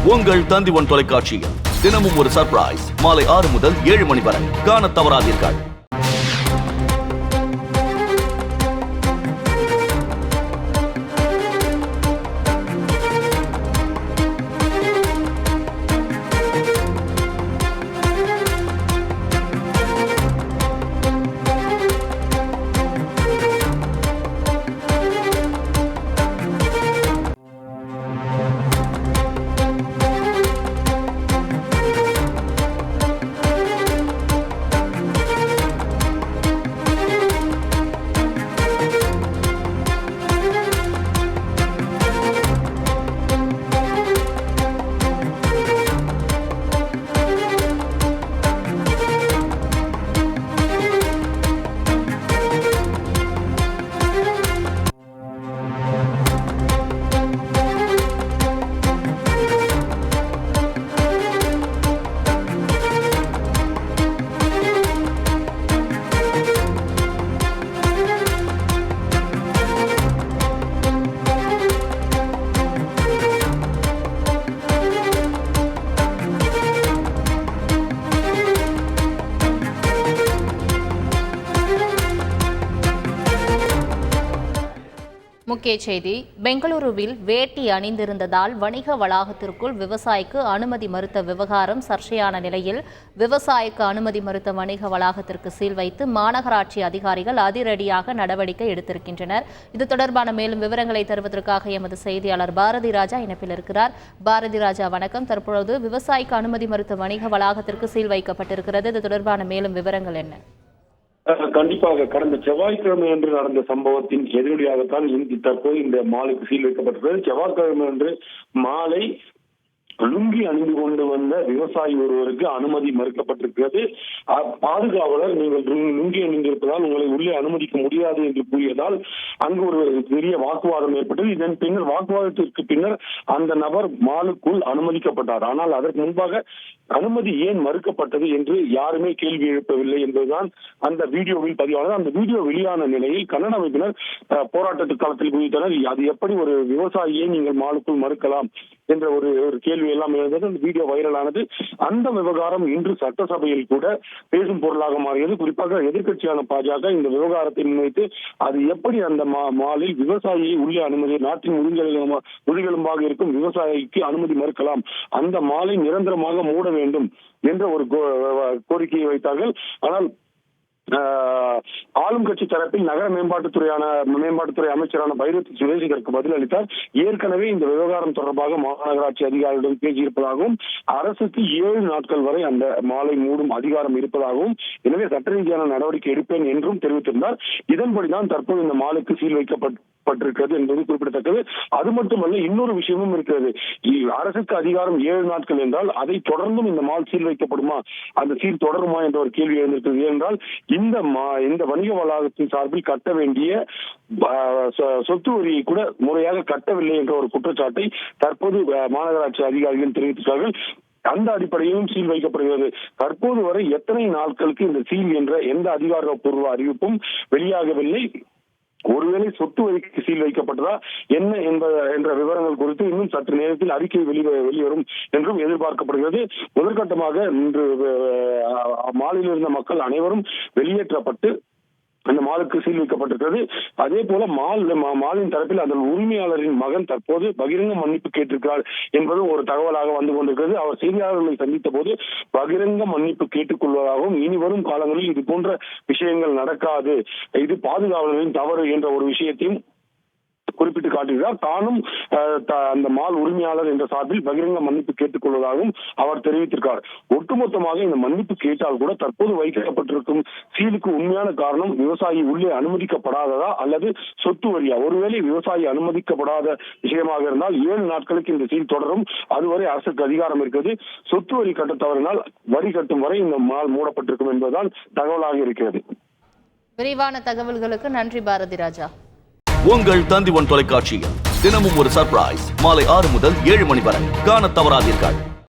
உங்கள் தந்தி1 தொலைக்காட்சியில் தினமும் ஒரு சர்ப்ரைஸ் மாலை 6 முதல் 7 மணி வரை காணத் தவறாதீர்கள். முக்கிய செய்தி. பெங்களூருவில் வேட்டி அணிந்திருந்ததால் வணிக வளாகத்திற்குள் விவசாயிக்கு அனுமதி மறுத்த விவகாரம் சர்ச்சையான நிலையில் விவசாயிக்கு அனுமதி மறுத்த வணிக வளாகத்திற்கு சீல் வைத்து மாநகராட்சி அதிகாரிகள் அதிரடியாக நடவடிக்கை எடுத்திருக்கின்றனர். இது தொடர்பான மேலும் விவரங்களை தருவதற்காக எமது செய்தியாளர் பாரதி ராஜா இணைப்பில் இருக்கிறார். பாரதி ராஜா, வணக்கம். தற்பொழுது விவசாயிக்கு அனுமதி மறுத்த வணிக வளாகத்திற்கு சீல் வைக்கப்பட்டிருக்கிறது. இது தொடர்பான மேலும் விவரங்கள் என்ன? கண்டிப்பாக கடந்த செவ்வாய்க்கிழமை அன்று நடந்த சம்பவத்தின் எதிரொலியாகத்தான் தற்போது இந்த மாலுக்கு சீல் வைக்கப்பட்டிருக்கிறது. செவ்வாய்க்கிழமை அன்று மாலை லுங்கி அணிந்து கொண்டு வந்த விவசாயி ஒருவருக்கு அனுமதி மறுக்கப்பட்டிருக்கிறது. பாதுகாவலர் நீங்கள் லுங்கி அணிந்திருப்பதால் உங்களை உள்ளே அனுமதிக்க முடியாது என்று கூறியதால் அங்கு ஒரு பெரிய வாக்குவாதம் ஏற்பட்டது. இதன் பின்னர் வாக்குவாதத்திற்கு பின்னர் அந்த நபர் மாலுக்குள் அனுமதிக்கப்பட்டார். ஆனால் அதற்கு முன்பாக அனுமதி ஏன் மறுக்கப்பட்டது என்று யாருமே கேள்வி எழுப்பவில்லை என்பதுதான் அந்த வீடியோவில் பதிவானது. அந்த வீடியோ வெளியான நிலையில் கன்னட அமைப்பினர் போராட்டத்து காலத்தில் குதித்தனர். அது எப்படி ஒரு விவசாயியை நீங்கள் மாலுக்குள் மறுக்கலாம் என்ற ஒரு கேள்வி எல்லாம் எழுந்தது. அந்த வீடியோ வைரலானது. அந்த விவகாரம் இன்று சட்டசபையில் கூட பேசும் பொருளாக மாறியது. குறிப்பாக எதிர்க்கட்சியான பாஜக இந்த விவகாரத்தை முன்வைத்து அது எப்படி அந்த மாலில் விவசாயியை உள்ளே அனுமதி, நாட்டின் முதுகெலும்பாக இருக்கும் விவசாயிக்கு அனுமதி மறுக்கலாம், அந்த மாலை நிரந்தரமாக மூட வேண்டும் என்ற ஒரு கோரிக்கையை வைத்தார்கள். ஆனால் ஆளும் கட்சி தரப்பில் நகர மேம்பாட்டுத்துறை அமைச்சரான பைரத் சுரேஷ் இதற்கு பதிலளித்தார். ஏற்கனவே இந்த விவகாரம் தொடர்பாக மாநகராட்சி அதிகாரிகளிடம் பேசியிருப்பதாகவும் அரசுக்கு 7 நாட்கள் வரை அந்த மாலை மூடும் அதிகாரம் இருப்பதாகவும் எனவே சட்ட ரீதியான நடவடிக்கை எடுப்பேன் என்றும் தெரிவித்திருந்தார். இதன்படிதான் தற்போது இந்த மாலுக்கு சீல் வைக்கப்பட்டிருக்கிறது என்பது குறிப்பிடத்தக்கது. அது மட்டுமல்ல, இன்னொரு விஷயமும் இருக்கிறது. அரசுக்கு அதிகாரம் 7 நாட்கள் என்றால் அதை தொடர்ந்தும் இந்த மால் சீல் வைக்கப்படுமா, அந்த சீல் தொடருமா என்ற ஒரு கேள்வி எழுந்திருக்கிறது. ஏனென்றால் இந்த வணிக வளாகத்தின் சார்பில் கட்ட வேண்டிய சொத்து வரியை கூட முறையாக கட்டவில்லை என்ற ஒரு குற்றச்சாட்டை தற்போது மாநகராட்சி அதிகாரிகள் தெரிவித்தார்கள். அந்த அடிப்படையிலும் சீல் வைக்கப்படுகிறது. தற்போது வரை எத்தனை நாட்களுக்கு இந்த சீல் என்ற எந்த அதிகாரப்பூர்வ அறிவிப்பும் வெளியாகவில்லை. ஒருவேளை சொத்து வரிக்கு சீல் வைக்கப்பட்டதா என்ன என்ற விவரங்கள் குறித்து இன்னும் சற்று நேரத்தில் அறிக்கை வெளிவரும் என்றும் எதிர்பார்க்கப்படுகிறது. முதற்கட்டமாக இன்று மாலில் இருந்த மக்கள் அனைவரும் வெளியேற்றப்பட்டு அந்த மாலுக்கு சீல் வைக்கப்பட்டிருக்கிறது. அதே போல மாலின் தரப்பில் அதன் உரிமையாளரின் மகன் தற்போது பகிரங்க மன்னிப்பு கேட்டிருக்கிறார் என்பது ஒரு தகவலாக வந்து கொண்டிருக்கிறது. அவர் செய்தியாளர்களை சந்தித்த போது பகிரங்க மன்னிப்பு கேட்டுக்கொள்வதாகவும் இனி வரும் காலங்களில் இது போன்ற விஷயங்கள் நடக்காது, இது பாதுகாவலரின் தவறு என்ற ஒரு விஷயத்தையும் குறிப்பிட்டு காட்டுகிறார். தானும் அந்த மால் உரிமையாளர் என்ற சார்பில் பகிரங்க மன்னிப்பு கேட்டுக் கொள்வதாகவும் அவர் தெரிவித்திருக்கிறார். ஒட்டுமொத்தமாக இந்த மன்னிப்பு கேட்டால் கூட தற்போது வைக்கப்பட்டிருக்கும் சீலுக்கு உண்மையான காரணம் விவசாயி உள்ளே அனுமதிக்கப்படாததா அல்லது சொத்து வரியா? ஒருவேளை விவசாயி அனுமதிக்கப்படாத விஷயமாக இருந்தால் 7 நாட்களுக்கு இந்த சீல் தொடரும். அதுவரை அரசுக்கு அதிகாரம் இருக்கிறது. சொத்து வரி கட்ட தவறினால் வரி கட்டும் வரை இந்த மால் மூடப்பட்டிருக்கும் என்பதுதான் தகவலாக இருக்கிறது. விரிவான தகவல்களுக்கு நன்றி பாரதி ராஜா. உங்கள் தந்தி1 தொலைக்காட்சியில் தினமும் ஒரு சர்ப்ரைஸ் மாலை 6 முதல் 7 மணி வரை காணத் தவறாதீர்கள்.